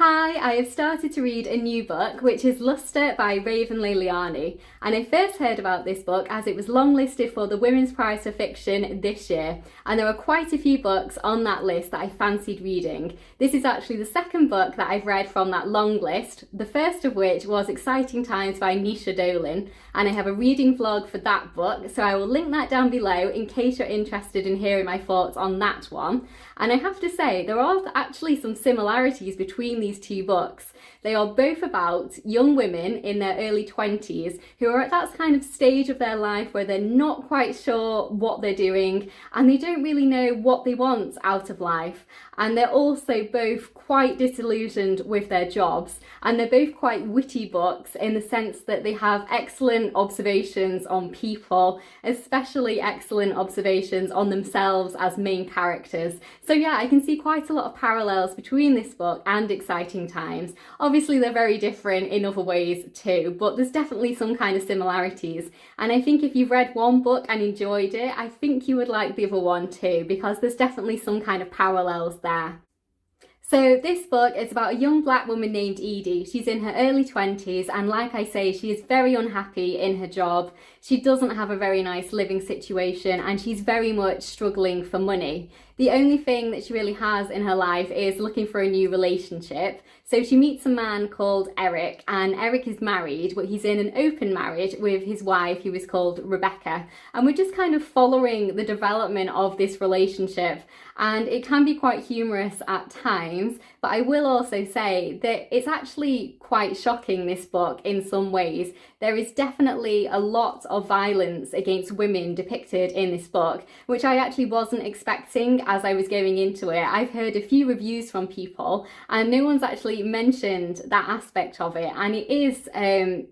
Hi, I have started to read a new book, which is Lustre by Raven Leilani. And I first heard about this book as it was longlisted for the Women's Prize for Fiction this year. And there were quite a few books on that list that I fancied reading. This is actually the second book that I've read from that long list, the first of which was Exciting Times by Nisha Dolan. And I have a reading vlog for that book, so I will link that down below in case you're interested in hearing my thoughts on that one. And I have to say, there are actually some similarities between these two books. They are both about young women in their early 20s who are at that kind of stage of their life where they're not quite sure what they're doing and they don't really know what they want out of life. And they're also both quite disillusioned with their jobs. And they're both quite witty books in the sense that they have excellent observations on people, especially excellent observations on themselves as main characters. So yeah, I can see quite a lot of parallels between this book and Exciting Times. Obviously they're very different in other ways too, but there's definitely some kind of similarities. And I think if you've read one book and enjoyed it, I think you would like the other one too, because there's definitely some kind of parallels there. So this book is about a young black woman named Edie. She's in her early 20s and like I say, she is very unhappy in her job. She doesn't have a very nice living situation and she's very much struggling for money. The only thing that she really has in her life is looking for a new relationship. So she meets a man called Eric, and Eric is married, but he's in an open marriage with his wife, who is called Rebecca. And we're just kind of following the development of this relationship. And it can be quite humorous at times, but I will also say that it's actually quite shocking, this book, in some ways. There is definitely a lot of violence against women depicted in this book, which I actually wasn't expecting as I was going into it. I've heard a few reviews from people and no one's actually mentioned that aspect of it, and it is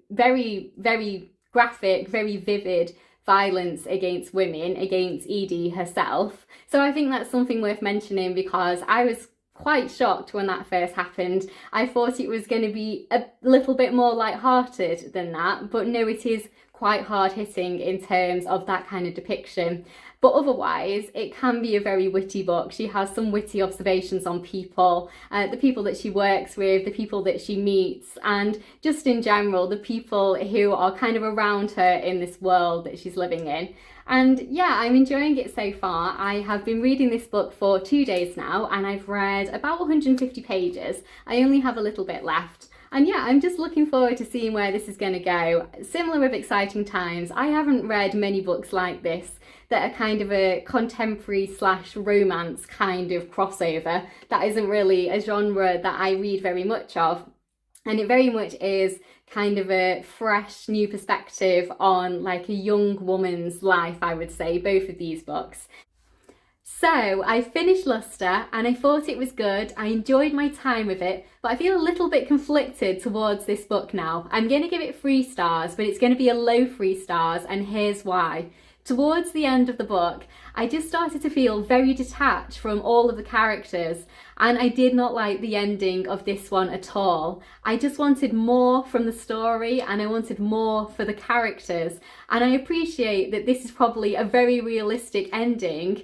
very, very graphic, very vivid violence against women, against Edie herself. So I think that's something worth mentioning because I was quite shocked when that first happened. I thought it was going to be a little bit more light-hearted than that, but no, it is quite hard-hitting in terms of that kind of depiction. But otherwise, it can be a very witty book. She has some witty observations on people, the people that she works with, the people that she meets, and just in general, the people who are kind of around her in this world that she's living in. And yeah, I'm enjoying it so far. I have been reading this book for 2 days now, and I've read about 150 pages. I only have a little bit left. And yeah, I'm just looking forward to seeing where this is going to go. Similar with Exciting Times, I haven't read many books like this that are kind of a contemporary / romance kind of crossover. That isn't really a genre that I read very much of. And it very much is kind of a fresh new perspective on like a young woman's life, I would say, both of these books. So I finished Lustre and I thought it was good. I enjoyed my time with it, but I feel a little bit conflicted towards this book now. I'm going to give it 3 stars, but it's going to be a low 3 stars, and here's why. Towards the end of the book, I just started to feel very detached from all of the characters, and I did not like the ending of this one at all. I just wanted more from the story and I wanted more for the characters, and I appreciate that this is probably a very realistic ending,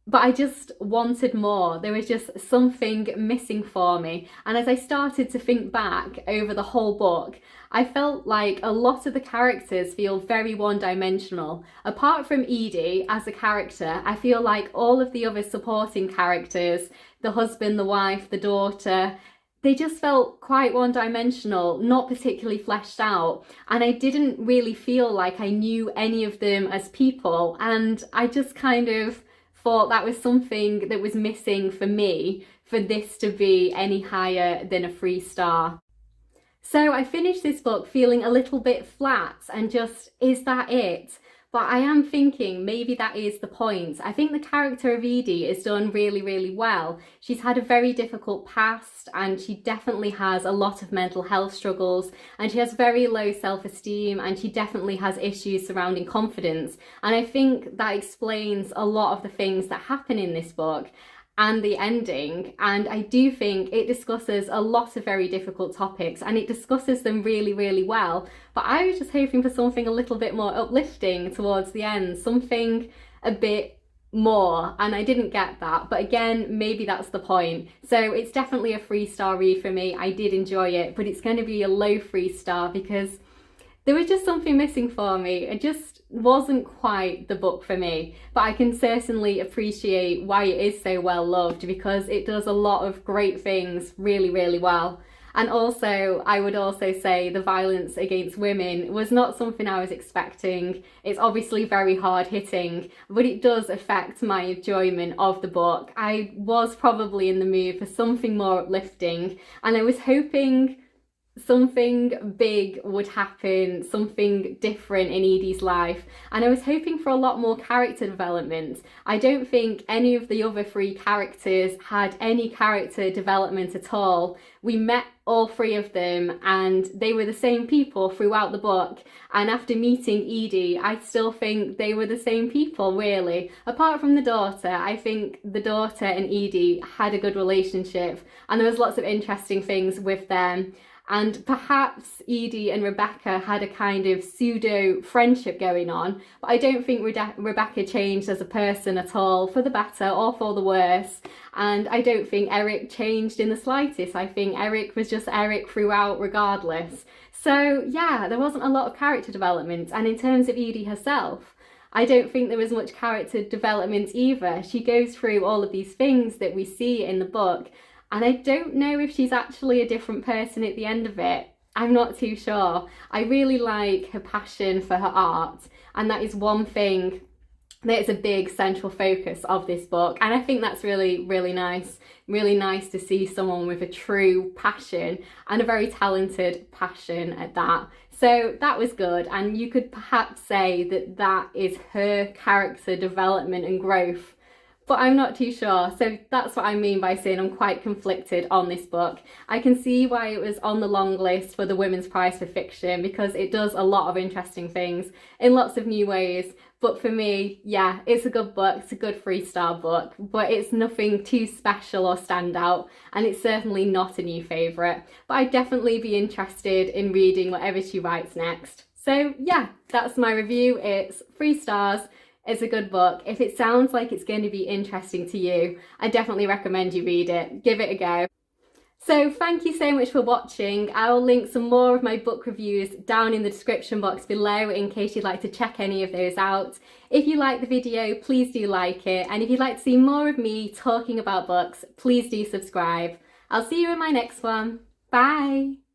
but I just wanted more. There was just something missing for me. And as I started to think back over the whole book, I felt like a lot of the characters feel very one-dimensional. Apart from Edie as a character, I feel like all of the other supporting characters, the husband, the wife, the daughter, they just felt quite one-dimensional, not particularly fleshed out. And I didn't really feel like I knew any of them as people. And I just kind of thought that was something that was missing for me for this to be any higher than a 3 star. So I finished this book feeling a little bit flat and just, is that it? But I am thinking maybe that is the point. I think the character of Edie is done really, really well. She's had a very difficult past and she definitely has a lot of mental health struggles, and she has very low self-esteem, and she definitely has issues surrounding confidence. And I think that explains a lot of the things that happen in this book and the ending, and I do think it discusses a lot of very difficult topics and it discusses them really, really well. But I was just hoping for something a little bit more uplifting towards the end, something a bit more, and I didn't get that, but again, maybe that's the point. So it's definitely a 3-star read for me. I did enjoy it, but it's going to be a low 3-star because there was just something missing for me. It just wasn't quite the book for me, but I can certainly appreciate why it is so well loved, because it does a lot of great things really, really well. And also, I would also say the violence against women was not something I was expecting. It's obviously very hard hitting, but it does affect my enjoyment of the book. I was probably in the mood for something more uplifting, and I was hoping something big would happen, something different in Edie's life, and I was hoping for a lot more character development. I don't think any of the other 3 characters had any character development at all. We met all 3 of them and they were the same people throughout the book, and after meeting Edie, I still think they were the same people, really. Apart from the daughter, I think the daughter and Edie had a good relationship and there was lots of interesting things with them. And perhaps Edie and Rebecca had a kind of pseudo friendship going on, but I don't think Rebecca changed as a person at all, for the better or for the worse. And I don't think Eric changed in the slightest. I think Eric was just Eric throughout regardless. So yeah, there wasn't a lot of character development. And in terms of Edie herself, I don't think there was much character development either. She goes through all of these things that we see in the book, and I don't know if she's actually a different person at the end of it. I'm not too sure. I really like her passion for her art, and that is one thing that is a big central focus of this book. And I think that's really, really nice. Really nice to see someone with a true passion, and a very talented passion at that. So that was good, and you could perhaps say that that is her character development and growth, but I'm not too sure. So that's what I mean by saying I'm quite conflicted on this book. I can see why it was on the long list for the Women's Prize for Fiction, because it does a lot of interesting things in lots of new ways. But for me, yeah, it's a good book. It's a good 3-star book, but it's nothing too special or stand out, and it's certainly not a new favourite. But I'd definitely be interested in reading whatever she writes next. So yeah, that's my review. It's 3 stars. It's a good book. If it sounds like it's going to be interesting to you, I definitely recommend you read it. Give it a go. So thank you so much for watching. I'll link some more of my book reviews down in the description box below in case you'd like to check any of those out. If you like the video, please do like it. And if you'd like to see more of me talking about books, please do subscribe. I'll see you in my next one. Bye.